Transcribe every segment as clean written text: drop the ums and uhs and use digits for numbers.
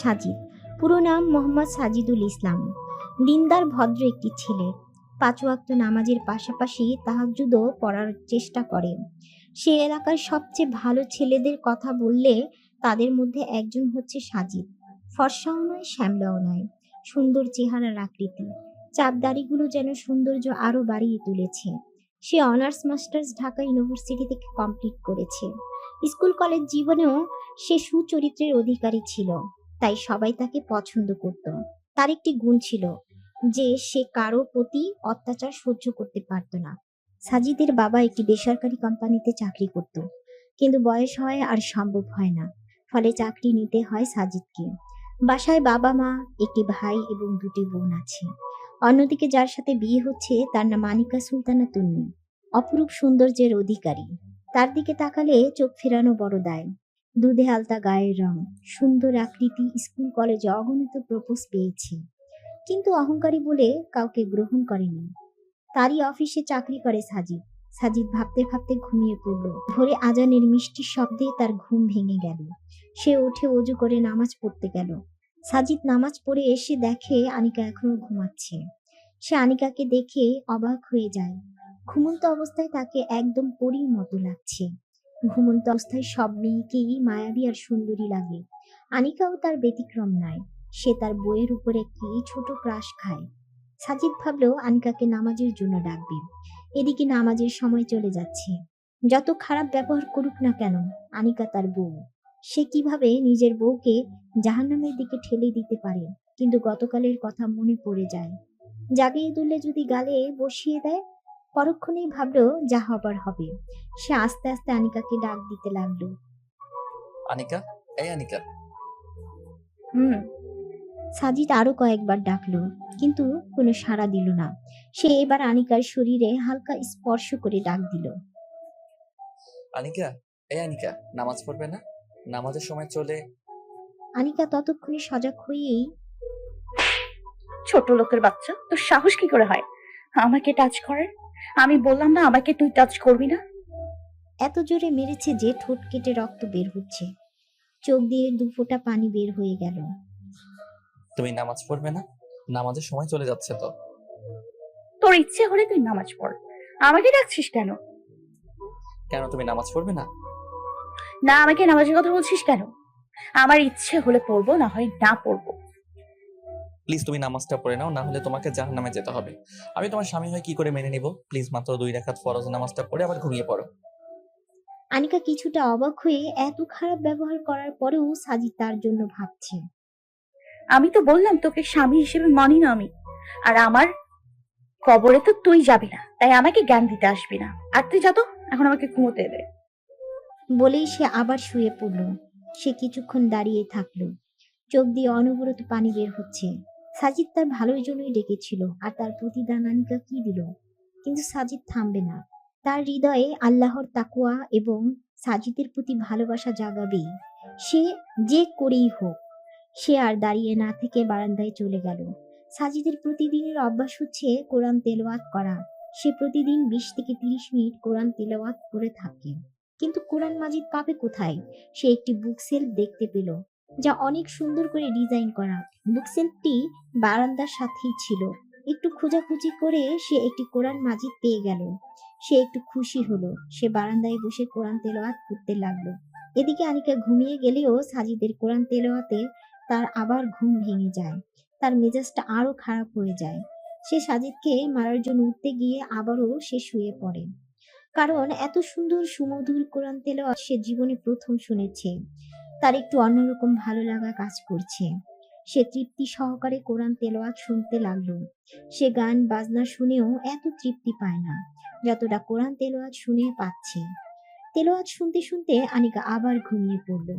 সাজিদ, পুরো নাম মোহাম্মদ সাজিদুল ইসলাম। দিনদার ভদ্র একটি ছেলে। ৫ ওয়াক্ত নামাজের পাশাপাশি তাহাজ্জুদও পড়ার চেষ্টা করে। সে এলাকার সবচেয়ে ভালো ছেলেদের কথা বললে তাদের মধ্যে একজন হচ্ছে সাজিদ। ফর্সাও নয়, শ্যামলাও নয়, সুন্দর চেহারার আকৃতি। চাপ দাড়িগুলো যেন সৌন্দর্য আরো বাড়িয়ে তুলেছে। সে অনার্স মাস্টার্স ঢাকা ইউনিভার্সিটি থেকে কমপ্লিট করেছে। স্কুল কলেজ জীবনেও সে সুচরিত্রের অধিকারী ছিল, তাই সবাই তাকে পছন্দ করত। তার একটি গুণ ছিল যে সে কারো প্রতি অত্যাচার সহ্য করতে পারত না। সাজিদের বাবা একটি বেসরকারি কোম্পানিতে চাকরি করত, কিন্তু বয়স হয় আর সম্ভব হয় না, ফলে চাকরি নিতে হয় সাজিদকে। বাসায় বাবা মা, একটি ভাই এবং দুটি বোন আছে। অন্যদিকে যার সাথে বিয়ে হচ্ছে তার নাম আনিকা সুলতানা তুন্নি, অপরূপ সৌন্দর্যের অধিকারী। তার দিকে তাকালে চোখ ফেরানো বড় দায়। দুধে আলতা গায়ের রং, সুন্দর আকৃতি, স্কুল কলেজে অগণিত প্রপোজ পেয়েছে, কিন্তু অহংকারী বলে কাউকে গ্রহণ করেনি। তারই অফিসে চাকরি করে সাজিদ। সাজিদ ভাবতে ভাবতে ঘুমিয়ে পড়ল। ভোরে আজানের মিষ্টি শব্দে তার ঘুম ভেঙে গেল। সে উঠে অজু করে নামাজ পড়তে গেল। সাজিদ নামাজ পড়ে এসে দেখে আনিকা এখনো ঘুমাচ্ছে। সে আনিকাকে দেখে অবাক হয়ে যায়। ঘুমন্ত অবস্থায় তাকে একদম পরীর মতো লাগছে। ঘুমন্ত অবস্থায় সব মেয়েকেই মায়াবী আর সুন্দরী লাগে। আনিকাও তার ব্যতিক্রম নয়। সে তার বইয়ের উপর একটি ছোট ক্রাশ খায়। সাজিদ ভাবল আনিকাকে নামাজের জন্য ডাকবে। এদিকে নামাজের সময় চলে যাচ্ছে। যত খারাপ ব্যবহার করুক না কেন, আনিকা তার বউ। সে কিভাবে নিজের বউকে জাহান্নামের দিকে ঠেলে দিতে পারে? কিন্তু গতকালের কথা মনে পড়ে যায়। জাগিয়ে তুললে যদি গালে বসিয়ে দেয়। পরক্ষণেই ভাবলো যা হবার হবে। সে আস্তে আস্তে আনিকাকে ডাক দিতে লাগলো। আনিকা, এই আনিকা। হুম। সাজিদ আরো কয়েকবার ডাকলো, কিন্তু কোনো সাড়া দিল না। সে এবার আনিকার শরীরে হালকা স্পর্শ করে ডাক দিল। আনিকা, এই আনিকা, নামাজ পড়বে না? নামাজের সময় চলে। আনিকা ততক্ষণে সজাগ হয়েই, ছোট লোকের বাচ্চা, তোর সাহস কি করে হয় আমাকে টাচ করার? আমি বললাম না আমাকে তুই টাচ করবি না? এত জোরে মেরেছে যে ঠোঁট কেটে রক্ত বের হচ্ছে। চোখ দিয়ে 2 ফোঁটা পানি বের হয়ে গেল। তুমি নামাজ পড়বে না? নামাজের সময় চলে যাচ্ছে তো। তোর ইচ্ছে হলে তুই নামাজ পড়, আমাকে ডাকছিস কেন? কেন তুমি নামাজ পড়বে না? না, আমাকে নামাজের কথা বলছিস কেন? আমার ইচ্ছে হলে পড়বো, না হয় না পড়বো। প্লিজ তুমি নামাজটা পড়ে নাও, না হলে তোমাকে জাহান্নামে যেতে হবে। আমি তোমার স্বামী হয়ে কি করে মেনে নিব? প্লিজ মাত্র 2 রাকাত ফরজ নামাজটা পড়ে আবার ঘুমিয়ে পড়ো। আনিকা কিছুটা অবাক হয়ে এত খারাপ ব্যবহার করার পরেও সাজিদ তার জন্য ভাবছে। আমি তো বললাম তোকে স্বামী হিসেবে মানি না আমি। আর আমার কবরে তো তুই যাবি না, তাই আমাকে জ্ঞান দিতে আসবি না। আর তুই যা তো, এখন আমাকে ঘুমোতে দে। বলেই সে আবার শুয়ে পড়ল। সে কিছুক্ষণ দাঁড়িয়ে থাকলো। চোখ দিয়ে অনবরত পানি বের হচ্ছে। সাজিদ তার ভালোর জন্যই ডেকেছিল, আর তার প্রতিদান আনিকা কি দিল? কিন্তু সাজিদ থামবে না। তার হৃদয়ে আল্লাহর তাকওয়া এবং সাজিদের প্রতি ভালোবাসা জাগাবেই। সে যে করেই হোক। সে আর দাঁড়িয়ে না থেকে বারান্দায় চলে গেল। সাজিদের প্রতিদিনের অভ্যাস হচ্ছে কোরআন তেলাওয়াত করা। সে প্রতিদিন 20 থেকে 30 মিনিট কোরআন তেলাওয়াত করে থাকে। কিন্তু কোরআন মাজিদ পাবে কোথায়? সে একটি বুক সেলফ দেখতে পেল, যা অনেক সুন্দর করে ডিজাইন করা। বুক সেলফটি বারান্দার সাথেই ছিল। একটু খোঁজাখুঁজি করে সে একটি কোরআন মাজিদ পেয়ে গেল। সে একটু খুশি হলো। সে বারান্দায় বসে কোরআন তেলাওয়াত করতে লাগলো। এদিকে আনিকা ঘুমিয়ে গেলেও সাজিদের কোরআন তেলাওয়াতে তার আবার ঘুম ভেঙে যায়। তার মেজাজটা আরো খারাপ হয়ে যায়। সে সাজিদকে মারার জন্য উঠতে গিয়ে আবারও সে শুয়ে পড়ে। কারণ এত সুন্দর সুমধুর কোরআন তেলাওয়াত সে জীবনে প্রথম শুনেছে। তার একটু অন্যরকম ভালো লাগা কাজ করছে। সে তৃপ্তি সহকারে কোরআন তেলাওয়াত শুনতে লাগলো। সে গান বাজনা শুনেও এত তৃপ্তি পায় না, যতটা কোরআন তেলাওয়াত শুনে পাচ্ছে। তেলাওয়াত শুনতে শুনতে আনিকা আবার ঘুমিয়ে পড়ল।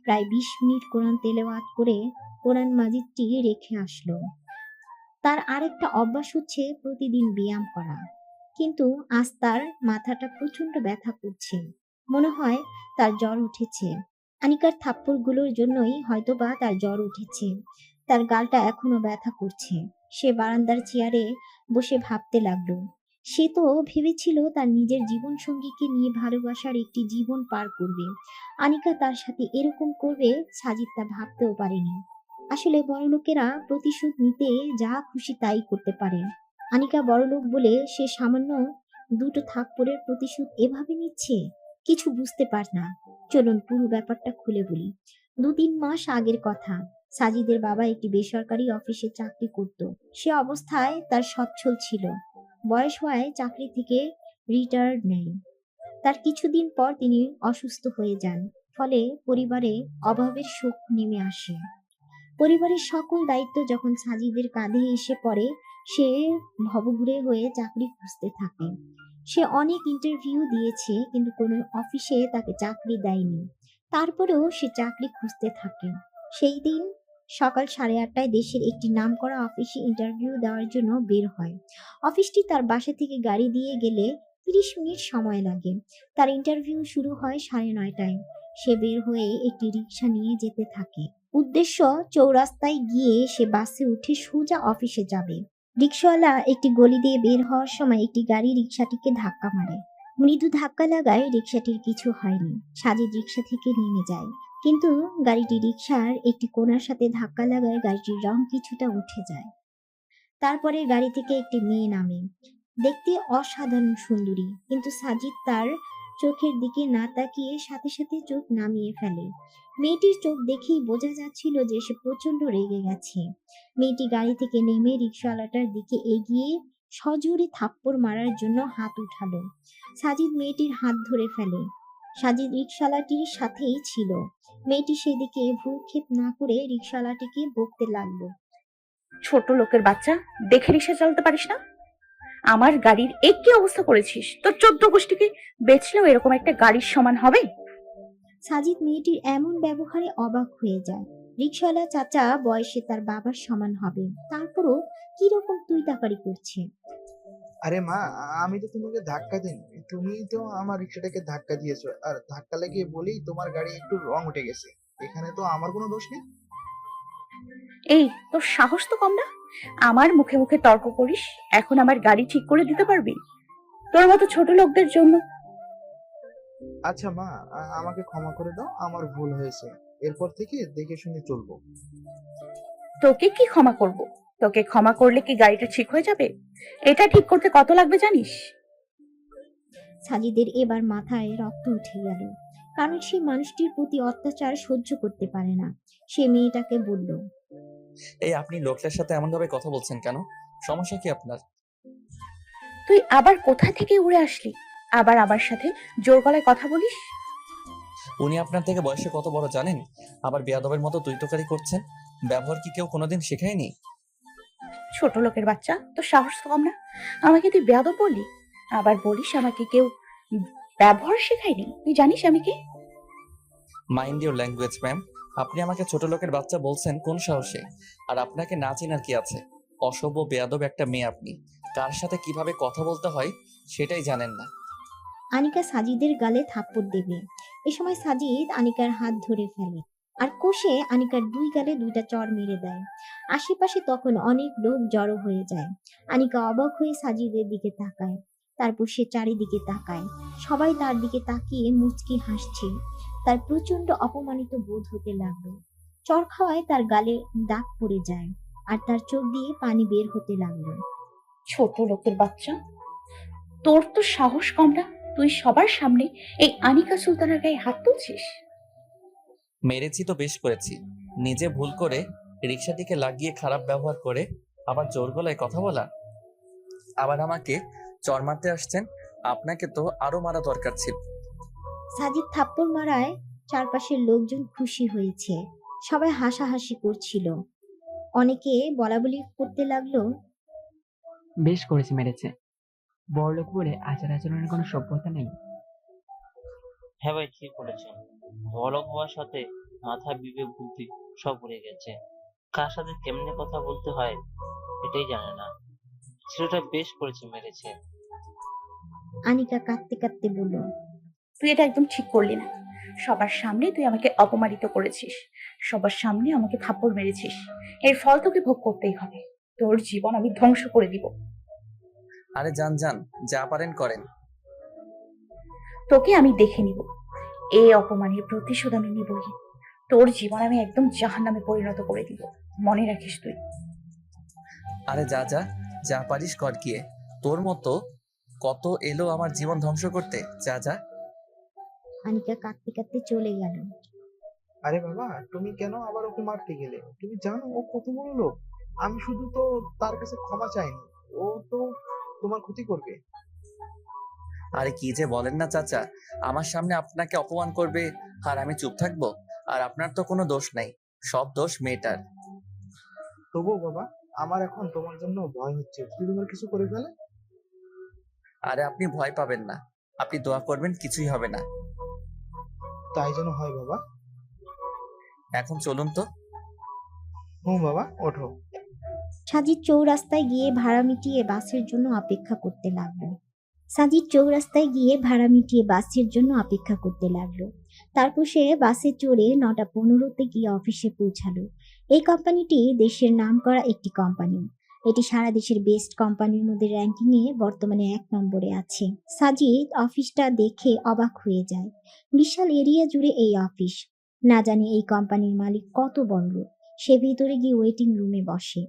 প্রায় 20 মিনিট কোরআন তেলাওয়াত করে কোরআন মাজিদটি রেখে আসলো। তার আরেকটা অভ্যাস হচ্ছে প্রতিদিন ব্যায়াম করা। কিন্তু আজ তার মাথাটা প্রচন্ড ব্যথা করছে। মনে হয় তার জ্বর উঠেছে। আনিকার থাপ্পড়গুলোর জন্যই হয়তোবা তার জ্বর উঠেছে। তার গালটা এখনো ব্যথা করছে। সে বারান্দার চেয়ারে বসে ভাবতে লাগলো। সে তো ভেবেছিল তার নিজের জীবন সঙ্গীকে নিয়ে ভালোবাসার একটি জীবন পার করবে। আনিকা তার সাথে এরকম করবে সাজিদ তা ভাবতেও পারেনি। আসলে বড়লোকেরা প্রতিশোধ নিতে যা খুশি তাই করতে পারে। আনিকা বড়লোক বলে সে সামান্য দুটো থাপ্পড়ের প্রতিশোধ এভাবে নিচ্ছে, কিছু বুঝতে পার না। চলুন পুরো ব্যাপারটা খুলে বলি। 2-3 মাস আগের কথা। সাজিদের বাবা একটি বেসরকারি অফিসে চাকরি করত। সে অবস্থায় তার সচ্ছল ছিল। বয়স হওয়ায় চাকরি থেকে রিটায়ার্ড নেয়। তার কিছুদিন পর তিনি অসুস্থ হয়ে যান। ফলে পরিবারে অভাবের শোক নেমে আসে। পরিবারের সকল দায়িত্ব যখন সাজিদের কাঁধে এসে পড়ে, সে ভবঘুরে হয়ে চাকরি খুঁজতে থাকে। সে অনেক ইন্টারভিউ দিয়েছে, কিন্তু কোনো অফিসে তাকে চাকরি দেয়নি। তারপরেও সে চাকরি খুঁজতে থাকে। সেই দিন সকাল 8:30টায় দেশের একটি নামকরা অফিসে ইন্টারভিউ দেওয়ার জন্য বের হয়। অফিসটি তার বাসা থেকে গাড়ি দিয়ে গেলে 30 মিনিট সময় লাগে। তার ইন্টারভিউ শুরু হয় 9:30টায়। সে বের হয়ে একটি রিক্সা নিয়ে যেতে থাকে। উদ্দেশ্য, চৌরাস্তায় গিয়ে সে বাসে উঠে সোজা অফিসে যাবে। রিক্সাওয়ালা একটি গলি দিয়ে বের হওয়ার সময় একটি গাড়ি রিক্সাটিকে ধাক্কা মারে। মৃদু ধাক্কা লাগায় রিক্সাটির কিছু হয়নি। সাজিদ রিক্সা থেকে নেমে যায়, কিন্তু গাড়িটি রিক্সার একটি কোণার সাথে ধাক্কা লাগায় গাড়িটির রং কিছুটা উঠে যায়। তারপরে গাড়ি থেকে একটি মেয়ে নামে, দেখতে অসাধারণ সুন্দরী, কিন্তু সাজিদ তার চোখের দিকে না তাকিয়ে সাথে সাথে চোখ নামিয়ে ফেলে। মেয়েটির চোখ দেখেই বোঝা যাচ্ছিল যে সে প্রচন্ড রেগে গেছে। মেয়েটি গাড়ি থেকে নেমে রিক্সাওয়ালাটার দিকে এগিয়ে সজোরে থাপ্পড় মারার জন্য হাত উঠালো। সাজিদ মেয়েটির হাত ধরে ফেলে। সাজিদ রিক্সাওয়ালাটির সাথেই ছিল। মেয়েটি সেদিকে ভ্রুক্ষেপ না করে রিক্সাওয়ালাটিকে বকতে লাগলো। ছোট লোকের বাচ্চা, দেখে রিক্সা চালাতে পারিস না? আমার গাড়ির কি অবস্থা করেছিস? তোর 14 গোষ্ঠীকে বেচলেও এরকম একটা গাড়ির সমান হবে? সাজিদ মেয়েটির এমন ব্যবহারে অবাক হয়ে যায়। রিক্সাওয়ালা চাচা বয়সে তার বাবার সমান হবে, তারপরও কিরকম তুই তাকারি করছে। আরে মা, আমি তো তোমাকে ধাক্কা দিইনি, তুমি তো আমার রিক্সাটাকে ধাক্কা দিয়েছো, আর ধাক্কা লাগিয়ে বলেই তোমার গাড়ি একটু রং উঠে গেছে। এখানে তো আমার কোনো দোষ নেই। তোর সাহস তো কম না? আমার মুখে মুখে তর্ক করিস? এখন আমার গাড়ি ঠিক করে দিতে পারবি? তোর মতো ছোট লোকদের জন্য। আচ্ছা মা, আমাকে ক্ষমা করে দাও, আমার ভুল হয়েছে। এরপর থেকে দেখে শুনে চলবো। তোকে কি ক্ষমা করব? তোকে ক্ষমা করলে কি গাড়িটা ঠিক হয়ে যাবে? এটা ঠিক করতে কত লাগবে জানিস? সাজিদের এবার মাথায় রক্ত উঠে গেল, কারণ সে মানুষটির প্রতি অত্যাচার সহ্য করতে পারে না। সে মেয়েটাকে বলল, এই আপনি লোকটার সাথে এমন ভাবে কথা বলছেন কেন? সমস্যা কি আপনার? তুই আবার কোথা থেকে উড়ে আসলি? আবার আমার সাথে জোর গলায় কথা বলিস? উনি আপনার থেকে বয়সে কত বড় জানেন? আবার বেয়াদবের মতো তুই তোকারি করছেন। ব্যবহার কি কেউ কোনোদিন শেখায়নি? ছোট লোকের বাচ্চা, তোর সাহস তো কম না? আমাকে তুই বেয়াদব বললি? আবার বলিস আমাকে কেউ ব্যবহার শেখায়নি? তুই জানিস আমি কে? Mind your language ma'am. আপনি আমাকে ছোট লোকের বাচ্চা বলছেন কোন সাহসে? আর আপনাকে না চেনার কি আছে? অসভ্য বেয়াদব একটা মেয়ে আপনি। কার সাথে কিভাবে কথা বলতে হয় সেটাই জানেন না। আনিকা সাজিদের গালে থাপ্পড় দেবে। এ সময় সাজিদ আনিকার হাত ধরে ফেলে আর কষে আনিকার 2 গালে 2টা চড় মেরে দেয়। আশেপাশে তখন অনেক লোক জড়ো হয়ে যায়। আনিকা অবাক হয়ে সাজিদের দিকে তাকায়। তারপর সে চারিদিকে তাকায়। সবাই তার দিকে তাকিয়ে মুচকি হাসছে। তার প্রচন্ড অপমানিত বোধ হতে লাগলো। চড় খাওয়ায় তার গালে দাগ পড়ে যায় আর তার চোখ দিয়ে পানি বের হতে লাগলো। ছোট লোকের বাচ্চা, তোর তো সাহস কম না? তুই সবার সামনে এই আনিকা সুলতানের গায়ে হাত তুলছিস? মেরেছি তো বেশ করেছি। নিজে ভুল করে রিক্সাটিকে লাগিয়ে খারাপ ব্যবহার করে আবার জোর গলায় কথা বলা। আবার আমাকে চড় মারতে আসছেন। আপনাকে তো আরো মারা দরকার ছিল। সাজিদ থাপ্পড় মারায় চারপাশের লোকজন খুশি হয়েছে। সবাই হাসাহাসি করছিল। অনেকে বলাবলি করতে লাগলো, বেশ করেছে, মেরেছে। বড়লোক বলে আচার আচরণের কোনো সভ্যতা নেই। হ্যাঁ ভাই, ঠিক বলেছেন। বড়লোক হওয়ার সাথে মাথা, বিবেক, বুদ্ধি সব উড়ে গেছে। কার সাথে কেমনে কথা বলতে হয় এটাই জানে না। ছেলেটা বেশ করেছে, মেরেছে। আনিকা কাঁদতে কাঁদতে বলল, তুই এটা একদম ঠিক করলি না। সবার সামনে তুই আমাকে অপমানিত করেছিস, সবার সামনে আমাকে থাপ্পড় মেরেছিস। এর ফল তোকে ভোগ করতেই হবে। তোর জীবন আমি ধ্বংস করে দিব। আরে যান যান, যা পারেন করেন। তোকে আমি দেখে নিব। এই অপমানের প্রতিশোধ আমি নিবই। তোর জীবন আমি একদম জাহান্নামে পরিণত করে দিব, মনে রাখিস তুই। আরে যা যা, যা পারিস কর গিয়ে। তোর মতো কত এলো আমার জীবন ধ্বংস করতে, যা যা। আনিকা কাঁদতে কাঁদতে চলে গেল। আরে বাবা, তুমি কেন আবার ওকে মারতে গেলে? তুমি জানো ও কত বড় লোক। আমি শুধু তো তার কাছে ক্ষমা চাইনি, ও তো তোমার ক্ষতি করবে। আরে কি যে বলেন না চাচা, আমার সামনে আপনাকে অপমান করবে আর আমি চুপ থাকবো? আর আপনার তো কোনো দোষ নাই, সব দোষ মেয়েটার। তবুও বাবা, আমার এখন তোমার জন্য ভয় হচ্ছে, যদি তোমার কিছু করে ফেলে। আরে আপনি ভয় পাবেন না, আপনি দোয়া করবেন, কিছুই হবে না। তাই যেন হয় বাবা। এখন চলুন তো। হুম বাবা, ওঠো। সাজিদ চৌরাস্তায় গিয়ে ভাড়া মিটিয়ে বাসের জন্য অপেক্ষা করতে লাগলো। সাজিদ চৌরাস্তায় গিয়ে ভাড়া মিটিয়ে বাসের জন্য অপেক্ষা করতে লাগলো। তারপর সে বাসে চড়ে 9:15 গিয়ে অফিসে পৌঁছালো। এই কোম্পানিটি দেশের নামকরা একটি কোম্পানি। এটি সারা দেশের বেস্ট কোম্পানির মধ্যে র্যাঙ্কিংয়ে বর্তমানে 1 নম্বরে আছে। সাজিদ অফিসটা দেখে অবাক হয়ে যায়। বিশাল এরিয়া জুড়ে এই অফিস। না জানি এই কোম্পানির মালিক কত বড় লোক। সে ভিতরে গিয়ে ওয়েটিং রুমে বসে।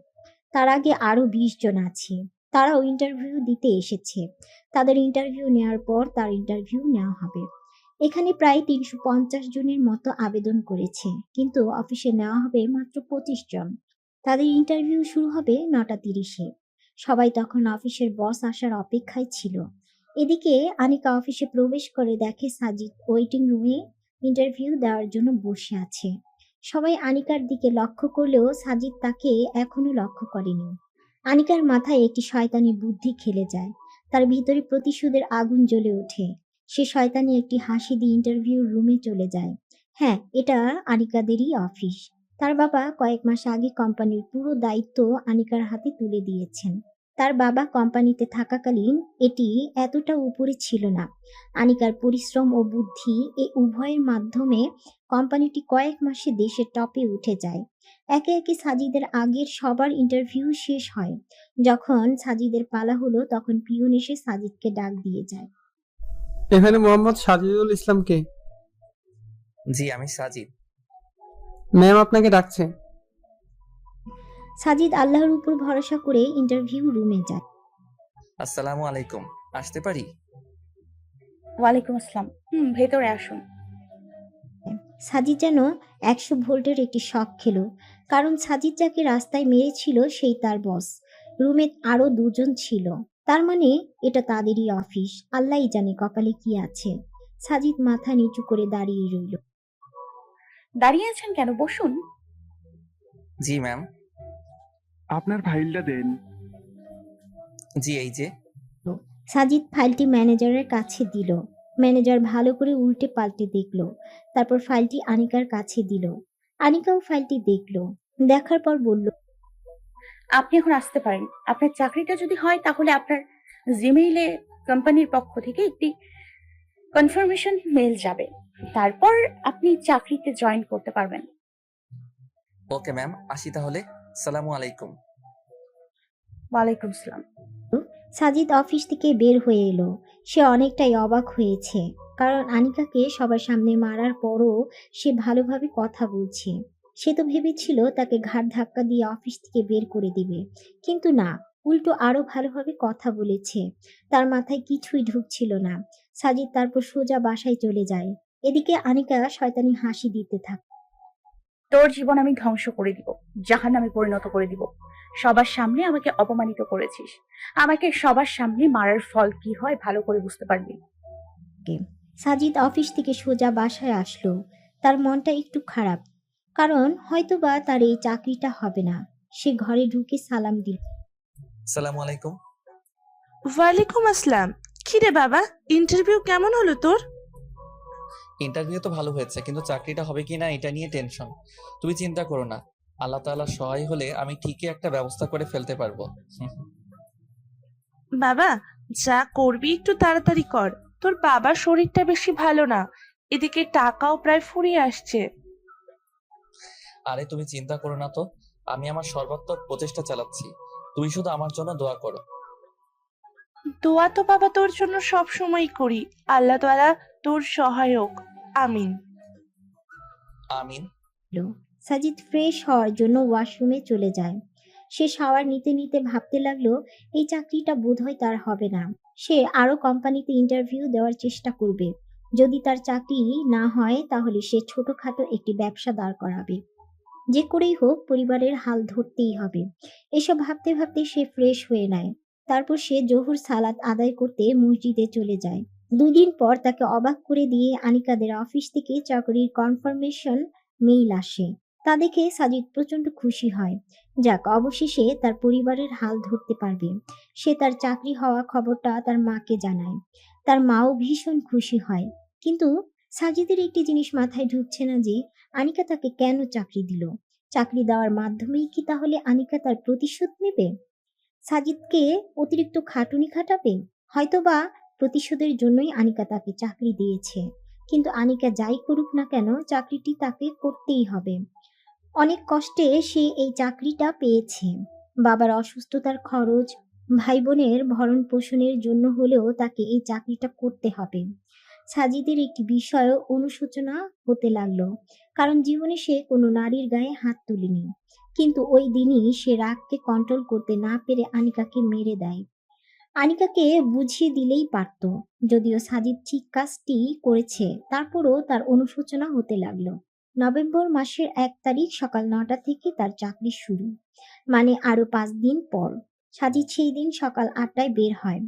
তার আগে আরো 20 জন আছে। তারাও ইন্টারভিউ দিতে এসেছে। তাদের ইন্টারভিউ নেওয়ার পর তার ইন্টারভিউ নেওয়া হবে। এখানে প্রায় 350 জনের মতো আবেদন করেছে, কিন্তু অফিসে নেওয়া হবে মাত্র 25 জন। তাদের ইন্টারভিউ শুরু হবে 9:30-এ। সবাই তখন অফিসের বস আসার অপেক্ষায় ছিল। এদিকে আনিকা অফিসে প্রবেশ করে দেখে সাজিদ ওয়েটিং রুমে ইন্টারভিউ দেওয়ার জন্য বসে আছে। সবাই আনিকার দিকে লক্ষ্য করলেও সাজিদ তাকে এখনো লক্ষ্য করেনি। আনিকার মাথায় একটি শয়তানি বুদ্ধি খেলে যায়। তার ভিতরে প্রতিশোধের আগুন জ্বলে ওঠে। সে শয়তানি একটি হাসি দিয়ে ইন্টারভিউ রুমে চলে যায়। হ্যাঁ, এটা আনিকাদেরই অফিস। তার বাবা কয়েক মাস আগে কোম্পানির পুরো দায়িত্ব আনিকার হাতে তুলে দিয়েছেন। তার বাবা কোম্পানিতে থাকাকালীন এটি এতটা উপরে ছিল না। আনিকার পরিশ্রম ও বুদ্ধি এই উভয়ের মাধ্যমে কোম্পানিটি কয়েক মাসে দেশের টপে উঠে যায়। একে একে সাজিদের আগের সবার ইন্টারভিউ শেষ হয়। যখন সাজিদের পালা হলো তখন পিয়ন এসে সাজিদকে ডাক দিয়ে যায়। এখানে মোহাম্মদ সাজিদুল ইসলাম কে? জি, আমি সাজিদ। ম্যাম আপনাকে ডাকছে। সাজিদ আল্লাহর উপর ভরসা করে ইন্টারভিউ রুমে যায়। আসসালামু আলাইকুম, আসতে পারি? ওয়ালাইকুম আসসালাম। ভেতরে আসুন। সাজিদ যেন 100 ভোল্টের একটি শক খেলো, কারণ সাজিদ যাকে রাস্তায় মেরেছিল সেই তার বস। রুমে আরো 2 জন ছিল। তার মানে এটা তাদেরই অফিস। আল্লাহই জানে কপালে কি আছে। সাজিদ মাথা নিচু করে দাঁড়িয়ে রইল। দাঁড়িয়ে আছেন কেন? বসুন। জি ম্যাম। আপনার ফাইলটা দেন। জি, এই যে। সাজিদ ফাইলটি ম্যানেজারের কাছে দিল। ম্যানেজার ভালো করে উল্টে পাল্টে দেখল। তারপর ফাইলটি আনিকার কাছে দিল। আনিকাও ফাইলটি দেখল। দেখার পর বলল, আপনি এখন আসতে পারেন। আপনার চাকরিটা যদি হয় তাহলে আপনার জিমেইলে কোম্পানির পক্ষ থেকে একটি কনফার্মেশন মেল যাবে। তারপর আপনি চাকরিতে জয়েন করতে পারবেন। ওকে ম্যাম, আসি তাহলে। সালামু আলাইকুম। ওয়ালাইকুম আসসালাম। সাজিদ অফিস থেকে বের হয়ে এলো। সে অনেকটাই অবাক হয়েছে, কারণ আনিকাকে সবার সামনে মারার পরও সে ভালোভাবে কথা বলছে। সে তো ভেবেছিল তাকে ঘাড় ধাক্কা দিয়ে অফিস থেকে বের করে দিবে, কিন্তু না, উল্টো আরো ভালোভাবে কথা বলেছে। তার মাথায় কিছুই ঢুকছিল না। সাজিদ তারপর সোজা বাসায় চলে যায়। এদিকে আনিকা শয়তানি হাসি দিতে থাকে। তোর জীবন আমি ধ্বংস করে দিব, জাহান্নামে পরিণত করে দিব। সবার সামনে আমাকে অপমানিত করেছিস। আমাকে সবার সামনে মারার ফল কি হয় ভালো করে বুঝতে পারবি। সাজিদ অফিস থেকে সোজা বাসায় আসলো। তার মনটা একটু খারাপ, কারণ হয়তোবা তার এই চাকরিটা হবে না। সে ঘরে ঢুকে সালাম দিল। সালামু আলাইকুম। ওয়ালাইকুম আসসালাম। কিরে বাবা, ইন্টারভিউ কেমন হলো তোর? ইন্টারভিউ তো ভালো হয়েছে, কিন্তু চাকরিটা হবে কিনা এটা নিয়ে টেনশন। তুমি চিন্তা করো না, আল্লাহ তাআলা সহায় হলে আমি ঠিকই একটা ব্যবস্থা করে ফেলতে পারবো। বাবা, যা করবি একটু তাড়াতাড়ি কর। তোর বাবার শরীরটা বেশি ভালো না, এদিকে টাকাও প্রায় ফুরিয়ে আসছে। আরে তুমি চিন্তা করো না তো, আমি আমার সর্বাত্মক প্রচেষ্টা চালাচ্ছি। তুমি শুধু আমার জন্য দোয়া করো। দোয়া তো বাবা তোর জন্য সব সময় করি। আল্লাহ তাআলা তোর সহায়ক। আমিন। আমিন। সাজিদ ফ্রেশ হওয়ার জন্য ওয়াশরুমে চলে যায়। সে শাওয়ার নিতে নিতে ভাবতে লাগলো, এই চাকরিটা বোধহয় তার হবে না। সে আরো কোম্পানিতে ইন্টারভিউ দেওয়ার চেষ্টা করবে। যদি তার চাকরি না হয় তাহলে সে ছোটখাটো একটি ব্যবসা দাঁড় করাবে। যে করেই হোক পরিবারের হাল ধরতেই হবে। এসব ভাবতে ভাবতে সে ফ্রেশ হয়ে নেয়। তারপর সে জোহর সালাত আদায় করতে মসজিদে চলে যায়। 2 দিন পর তাকে অবাক করে দিয়ে আনিকাদের অফিস থেকে চাকরির কনফার্মেশন মেইল আসে। তা দেখে সাজিদ প্রচন্ড খুশি হয়। যাক, অবশেষে তার পরিবারের হাল ধরতে পারবে। সে তার চাকরি হওয়া খবরটা তার মাকে জানায়। তার মাও ভীষণ খুশি হয়। কিন্তু সাজিদের একটি জিনিস মাথায় ঢুকছে না যে আনিকা তাকে কেন চাকরি দিল। চাকরি দেওয়ার মাধ্যমেই কি তাহলে আনিকা তার প্রতিশোধ নেবে? সাজিদকে অতিরিক্ত খাটুনি খাটাবে? হয়তোবা প্রতিশোধের জন্যই আনিকা তাকে চাকরি দিয়েছে। কিন্তু আনিকা যাই করুক না কেন চাকরিটি তাকে করতেই হবে। অনেক কষ্টে সে এই চাকরিটা পেয়েছে। বাবার অসুস্থতার খরচ, ভাই বোনের ভরণ পোষণের জন্য হলেও তাকে এই চাকরিটা করতে হবে। সাজিদের একটি বিষয় অনুশোচনা হতে লাগলো, কারণ জীবনে সে কোনো নারীর গায়ে হাত তুলেনি। কিন্তু ওই দিনই সে রাগকে কন্ট্রোল করতে না পেরে আনিকাকে মেরে দেয়। আনিকাকে বুঝিয়ে দিলেই পারত। যদিও সাজিদ ঠিক কাজটি করেছে, তারপরও তার অনুশোচনা হতে লাগলো। নভেম্বর মাসের 1 তারিখ সকাল 9টা থেকে তার চাকরি শুরু। মানে আরো 5 দিন পর। সাজিদ সেই দিন সকাল 8টায় বের হয়।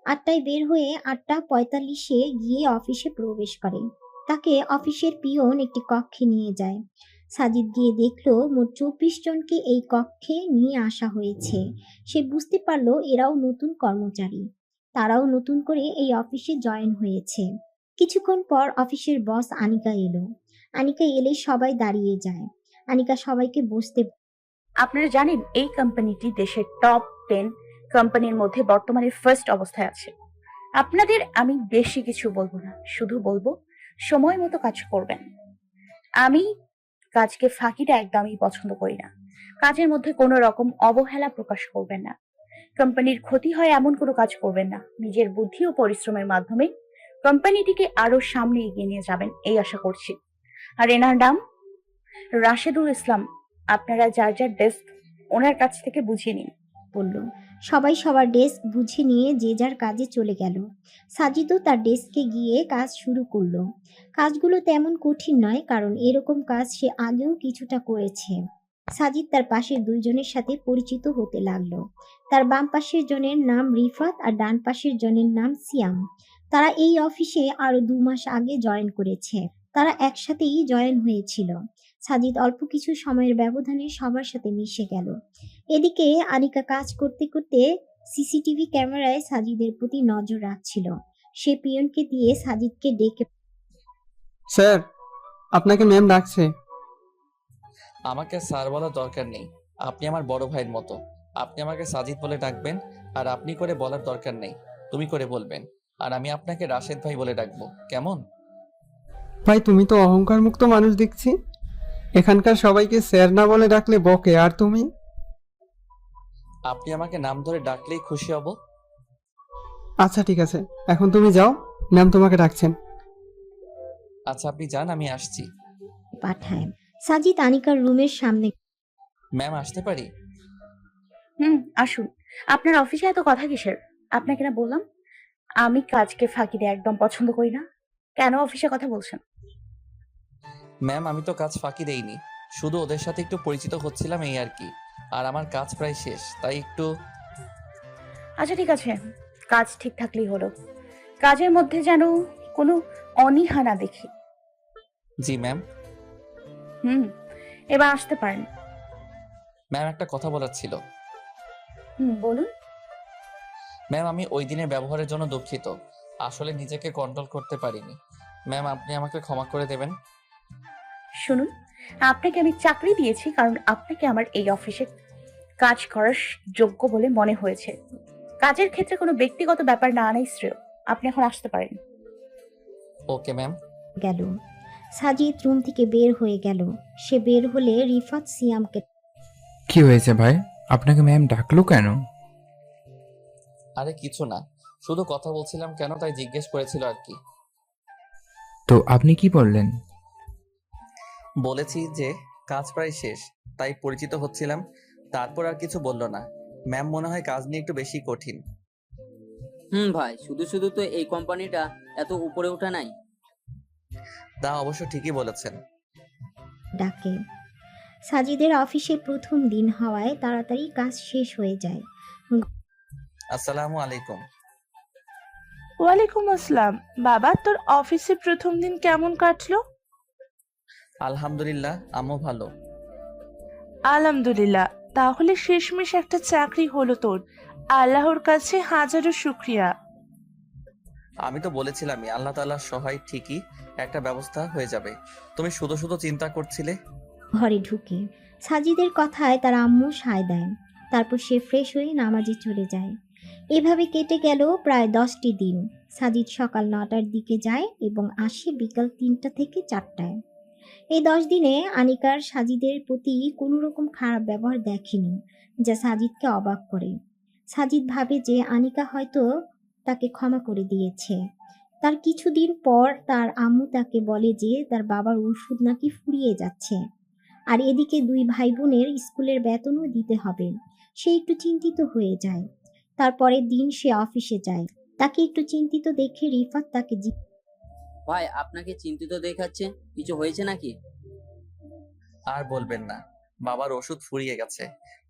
8টায় বের হয়ে 8টা 45-এ গিয়ে অফিসে প্রবেশ করে। তাকে অফিসের পিয়ন একটি কক্ষে নিয়ে যায়। সাজিদ গিয়ে দেখলো মোট 24 জনকে এই কক্ষে নিয়ে আসা হয়েছে। সে বুঝতে পারলো এরাও নতুন কর্মচারী। তারাও নতুন করে এই অফিসে জয়েন হয়েছে। কিছুক্ষণ পর অফিসের বস আনিকা এলো। আনিকা এলে সবাই দাঁড়িয়ে যায়। আনিকা সবাইকে বসতে আপনারা জানেন এই কোম্পানিটি দেশের টপ 10 কোম্পানির মধ্যে বর্তমানে ফার্স্ট অবস্থায় আছে। আপনাদের আমি বেশি কিছু বলবো না, শুধু বলবো সময় মতো কাজ করবেন। আমি কাজকে ফাঁকিটা একদমই পছন্দ করি না। কাজের মধ্যে কোনো রকম অবহেলা প্রকাশ করবেন না। কোম্পানির ক্ষতি হয় এমন কোনো কাজ করবেন না। নিজের বুদ্ধি ও পরিশ্রমের মাধ্যমে কোম্পানিটিকে আরো সামনে এগিয়ে নিয়ে যাবেন এই আশা করছি। আর এনার নাম রাশেদুল ইসলাম। আপনারা যার যার ডেস্ক ওনার কাছ থেকে বুঝিয়ে নিন। বলল। সবাই সবার ডেস্ক বুঝে নিয়ে যে যার কাজে চলে গেল। সাজিদও তার ডেস্কে গিয়ে কাজ শুরু করলো। কাজগুলো তেমন কঠিন নয়, কারণ এরকম কাজ সে আগেও কিছুটা করেছে। সাজিদ তার পাশের 2 জনের সাথে পরিচিত হতে লাগলো। তার বাম পাশের জনের নাম রিফাত আর ডান পাশের জনের নাম সিয়াম। তারা এই অফিসে আরো 2 মাস আগে জয়েন করেছে। তারা একসাথেই জয়েন হয়েছিল। সাজিদ অল্প কিছু সময়ের ব্যবধানে সবার সাথে মিশে গেল। এদিকে আনিকা কাজ করতে করতে সিসিটিভি ক্যামেরায় সাজিদের প্রতি নজর রাখছিল। সে পিয়নকে দিয়ে সাজিদকে ডেকে স্যার, আপনাকে ম্যাম ডাকছে। আমাকে স্যার বলার দরকার নেই। আপনি আমার বড় ভাইয়ের মতো। আপনি আমাকে সাজিদ বলে ডাকবেন, আর আপনি করে বলার দরকার নেই, তুমি করে বলবেন। আর আমি আপনাকে রাশেদ ভাই বলে ডাকবো, কেমন? ভাই, তুমি তো অহংকার মুক্ত মানুষ দেখছি। এখানকার সবাইকে স্যার না বলে ডাকলে বকে, আর তুমি? আপনি আমাকে নাম ধরে ডাকলেই খুশি হব। আচ্ছা ঠিক আছে, এখন তুমি যাও, ম্যাম তোমাকে ডাকছেন। আচ্ছা আপনি যান, আমি আসছি। পাঠায়। সাজিদ আনিকার রুমের সামনে ম্যাম আসতে পারি? আসুন। আপনার অফিসে এত কথা কিসের? আপনাকে না বললাম আমি কাজকে ফাঁকি দিয়ে একদম পছন্দ করি না। কেন অফিসে কথা বলছেন? ম্যাম আমি তো কাজ ফাঁকি দেইনি, শুধু ওদের সাথে একটু পরিচিত হচ্ছিলাম এই আর কি। আর আমার কাজ প্রায় শেষ, তাই একটু। আচ্ছা ঠিক আছে, কাজ ঠিক থাকলেই হলো। কাজের মধ্যে যেন কোনো অনীহা না দেখি। জি ম্যাম। এবার আসতে পারেন। ম্যাম একটা কথা বলার ছিল। বলুন। ম্যাম আমি ওই দিনের ব্যবহারের জন্য দুঃখিত। আসলে নিজেকে কন্ট্রোল করতে পারিনি। ম্যাম আপনি আমাকে ক্ষমা করে দেবেন। শুনুন, আপনাকে আমি চাকরি দিয়েছি কারণ আপনাকে আমার এই অফিসে কাজ করার যোগ্য বলে মনে হয়েছে। কাজের ক্ষেত্রে কোনো ব্যক্তিগত ব্যাপার না আনাই শ্রেয়। আপনি এখন আসতে পারেন। Okay ma'am. গেল। সাজিদ রুম থেকে বের হয়ে গেল। সে বের হলে রিফাত সিয়ামকে কি হয়েছে ভাই, আপনাকে ম্যাম ডাকলো কেন? আরে কিছু না, শুধু কথা বলছিলাম কেন তাই জিজ্ঞেস করেছিল আর কি। তো আপনি কি বললেন? বলেছি যে কাজ প্রায় শেষ, তাই পরিচিত হচ্ছিলাম। তারপর আর কিছু বলল না। ম্যাম মনে হয় কাজ নিয়ে একটু বেশি কঠিন। ভাই, শুধু শুধু তো এই কোম্পানিটা এত উপরে ওঠা নাই। তা অবশ্য ঠিকই বলেছেন। ডাকে। সাজিদের অফিসে প্রথম দিন হওয়ায় তাড়াতাড়ি কাজ শেষ হয়ে যায়। আসসালামু আলাইকুম। ওয়ালাইকুম আসসালাম। বাবা, তোর অফিসে প্রথম দিন কেমন কাটলো? আলহামদুলিল্লাহ, আম্মু ভালো। আলহামদুলিল্লাহ। তাহলে শেষমেশ একটা চাকরি হলো তোর। আল্লাহর কাছে হাজারো শুক্রিয়া। আমি তো বলেছিলামই আল্লাহ তাআলার সহায় ঠিকই একটা ব্যবস্থা হয়ে যাবে। তুমি শুধু শুধু চিন্তা করছিলে। ঘরে ঢুকে সাজিদের কথায় তার আম্মু সায় দেয়। তারপর সে ফ্রেশ হয়ে নামাজে চলে যায়। এভাবে কেটে গেল প্রায় 10টি দিন। সাজিদ সকাল 9টার দিকে যায় এবং আসে বিকাল 3টা থেকে 4টায়। এই 10 দিনে আনিকার সাজিদের প্রতি কোনো রকম খারাপ ব্যবহার দেখেনি, যা সাজিদকে অবাক করে। সাজিদ ভাবে যে আনিকা হয়তো তাকে ক্ষমা করে দিয়েছে। তার কিছুদিন পর তার আম্মু তাকে বলে যে তার বাবার ওষুধ নাকি ফুরিয়ে যাচ্ছে, আর এদিকে 2 ভাই বোনের স্কুলের বেতনও দিতে হবে। সে একটু চিন্তিত হয়ে যায়। তারপরের দিন সে অফিসে যায়। তাকে একটু চিন্তিত দেখে রিফাত তাকে ভাই, আপনাকে চিন্তিত দেখাচ্ছে, কিছু হয়েছে নাকি? আর বলবেন না, বাবার ওষুধ ফুরিয়ে গেছে,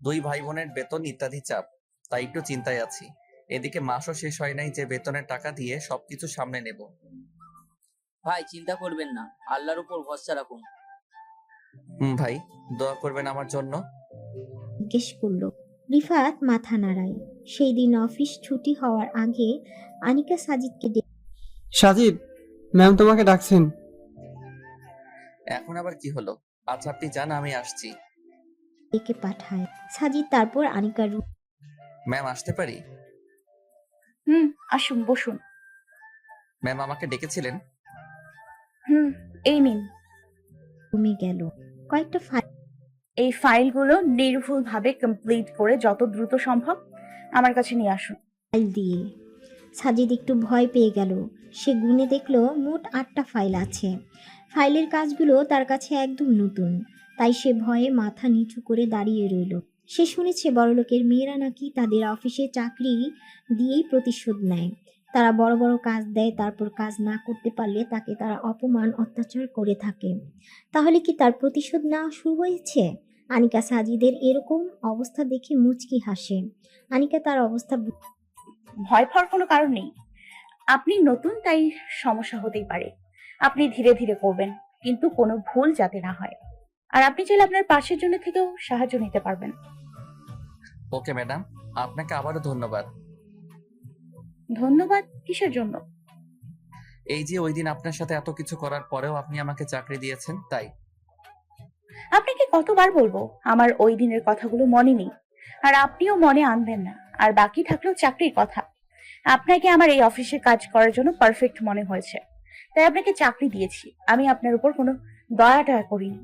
2 ভাই বোনের বেতন ইত্যাদি চাপ, তাই একটু চিন্তায় আছি। এদিকে মাসও শেষ হয় নাই যে বেতনের টাকা দিয়ে সবকিছু সামনে নেব। ভাই, চিন্তা করবেন না, আল্লাহর উপর ভরসা রাখুন। ভাই, দোয়া করবেন আমার জন্য। জিজ্ঞেস করল। রিফাত মাথা নাড়ায়। সেই দিন অফিস ছুটি হওয়ার আগে আনিকা সাজিদকে সাজিদ, ম্যাম তোমাকে ডাকছেন। এখন আবার কি হলো? আচ্ছা আপনি যান, আমি আসছি। ডেকে পাঠায়। সাজিদ তারপর আনিকার ম্যাম আসতে পারি? আসুন, বসুন। ম্যাম আমাকে ডেকেছিলেন? এই নিন। রুমে গেল। কয়েকটা এই ফাইলগুলো নির্ভুলভাবে কমপ্লিট করে যত দ্রুত সম্ভব আমার কাছে নিয়ে আসুন। ফাইল দিয়ে সাজিদ একটু ভয় পেয়ে গেল। সে গুনে দেখলো মোট 8টা ফাইল আছে। ফাইলের কাজগুলো তার কাছে একদম নতুন, তাই সে ভয়ে মাথা নিচু করে দাঁড়িয়ে রইল। সে শুনেছে বড়লোকের মেয়েরা নাকি তাদের অফিসে চাকরি দিয়েই প্রতিশোধ নেয়। তারা বড় বড় কাজ দেয়, তারপর কাজ না করতে পারলে তাকে তারা অপমান অত্যাচার করে থাকে। তাহলে কি তার প্রতিশোধ নেওয়া শুরু হয়েছে? আনিকা সাজিদের এরকম অবস্থা দেখে মুচকি হাসে। আনিকা তার অবস্থা ভয় পাওয়ার কোনো কারণ নেই। আপনি নতুন, তাই সমস্যা হতেই পারে। আপনি ধীরে ধীরে করবেন, কিন্তু কোনো ভুল যাতে না হয়। আর আপনি চাইলে আপনার পাশের জন্য থেকেও সাহায্য নিতে পারবেন। ওকে ম্যাডাম, আপনাকে আবারও ধন্যবাদ। ধন্যবাদ কিসের জন্য? এই যে ওই দিন আপনার সাথে এত কিছু করার পরেও আপনি আমাকে চাকরি দিয়েছেন, তাই। আপনাকে কতবার বলবো আমার ওই দিনের কথাগুলো মনে নেই, আর আপনিও মনে আনবেন না। আর বাকি থাকলেও চাকরির কথা। আপনাকে আমার এই অফিসে কাজ করার জন্য পারফেক্ট মনে হয়েছে, তাই আপনাকে চাকরি দিয়েছি। আমি আপনার উপর কোনো দয়া টয়া করিনি।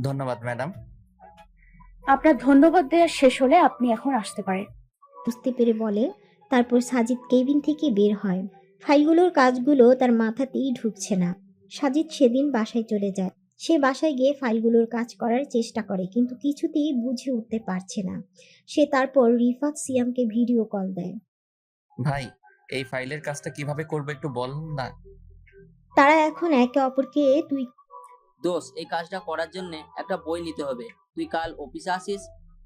ধন্যবাদ ম্যাডাম। আপনার ধন্যবাদ দেওয়া শেষ হলে আপনি এখন আসতে পারেন। বুঝতে পেরে বলে। তারপর সাজিদ কেবিন থেকে বের হয়। ফাইলগুলোর কাজগুলো তার মাথাতেই ঢুকছে না। সাজিদ সেদিন বাসায় চলে যায়। সে বাসায় গিয়ে ফাইলগুলোর কাজ করার চেষ্টা করে, কিন্তু কিছুতেই বুঝে উঠতে পারছে না। সে তারপর রিফাত সিয়ামকে ভিডিও কল দেয়। ভাই, এই ফাইলের কাজটা কিভাবে করবো একটু বলুন না। তারা এখন একে অপরকে তুই দোস্ত, এই কাজটা করার জন্য একটা বই নিতে হবে। তুই কাল অফিসে আসিস,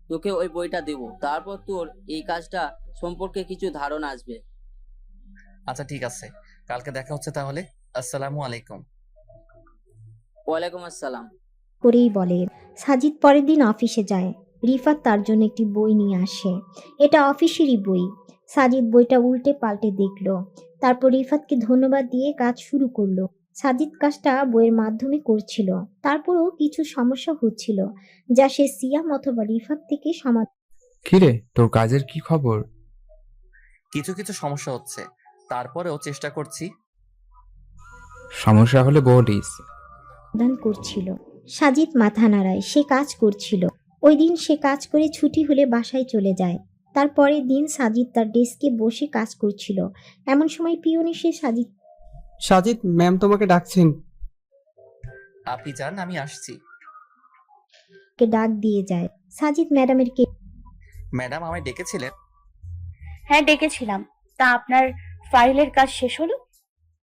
তোকে ওই বইটা দেবো। তারপর তোর এই কাজটা সম্পর্কে কিছু ধারণা আসবে। আচ্ছা ঠিক আছে, কালকে দেখা হচ্ছে তাহলে। আসসালামু আলাইকুম। ওয়ালাইকুম আসসালাম। করেই বলে। সাজিদ পরের দিন অফিসে যায়। রিফাত তার জন্য একটি বই নিয়ে আসে। এটা অফিসেরই বই। সাজিদ বইটা উল্টে পাল্টে দেখলো। তারপর রিফাতকে ধন্যবাদ দিয়ে কাজ শুরু করলো। সাজিদ কাজটা বইয়ের মাধ্যমে করছিল, তারপরও কিছু সমস্যা হচ্ছিল, যা সে সিয়াম অথবা রিফাত থেকে কিরে, তোর কাজের কি খবর? কিছু কিছু সমস্যা হচ্ছে, তারপরেও চেষ্টা করছি। সমস্যা হলে বলিস। সমাধান করছিল। সাজিদ মাথা নাড়ায়। সে কাজ করছিল। ওই দিন সে কাজ করে ছুটি হলে বাসায় চলে যায়। তারপরের দিন সাজিদ তার ডেস্কে বসে কাজ করছিল। এমন সময় পিয়ন এসে সাজিদ, ম্যাম তোমাকে ডাকছেন। আপনি যান, আমি আসছি। সাজিদকে ডাক দিয়ে যায়। সাজিদ ম্যাডামের ম্যাডাম আমায় ডেকেছিলেন? হ্যাঁ, ডেকেছিলাম। তা আপনার ফাইলের কাজ শেষ হলো?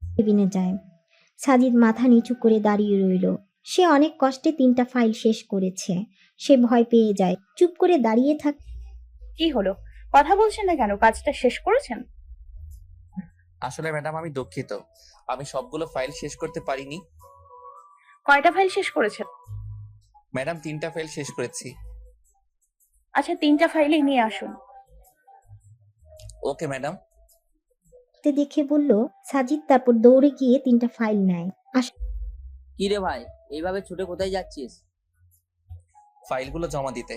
কেবিনে যায়। সাজিদ মাথা নিচু করে দাঁড়িয়ে রইল। সে অনেক কষ্টে 3টা ফাইল শেষ করেছে। সে ভয় পেয়ে যায়, চুপ করে দাঁড়িয়ে থাক। কি হলো, কথা বলছেন না কেন? কাজটা শেষ করেছেন? আসলে ম্যাডাম আমি দুঃখিত, আমি সবগুলো ফাইল শেষ করতে পারিনি। কয়টা ফাইল শেষ করেছেন? ম্যাডাম 3টা ফাইল শেষ করেছি। আচ্ছা, 3টা ফাইলই নিয়ে আসুন। Okay madam. দেখে বলল সাজিদ, তারপর দৌড়ে গিয়ে 3টা ফাইল নেয়। কি রে ভাই, এইভাবে ছুটে কোথায় যাচ্ছিস? ফাইলগুলো জমা দিতে।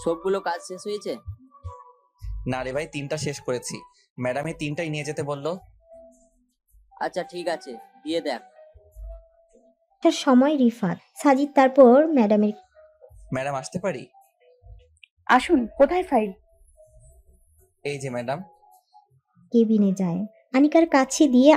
সবগুলো কাজ শেষ হয়েছে? না রে ভাই, 3টা শেষ করেছি। ম্যাডাম এই 3টাই নিয়ে যেতে বললো। আচ্ছা ঠিক আছে, দিয়ে দেখ। একটা সময় রিফাত। সাজিদ তারপর ম্যাডামের ম্যাডাম আসতে পারি? আসুন। কোথায় ফাইল? এই যে ম্যাডাম। কেবিনে যায়। আনিকার কাছে দিয়ে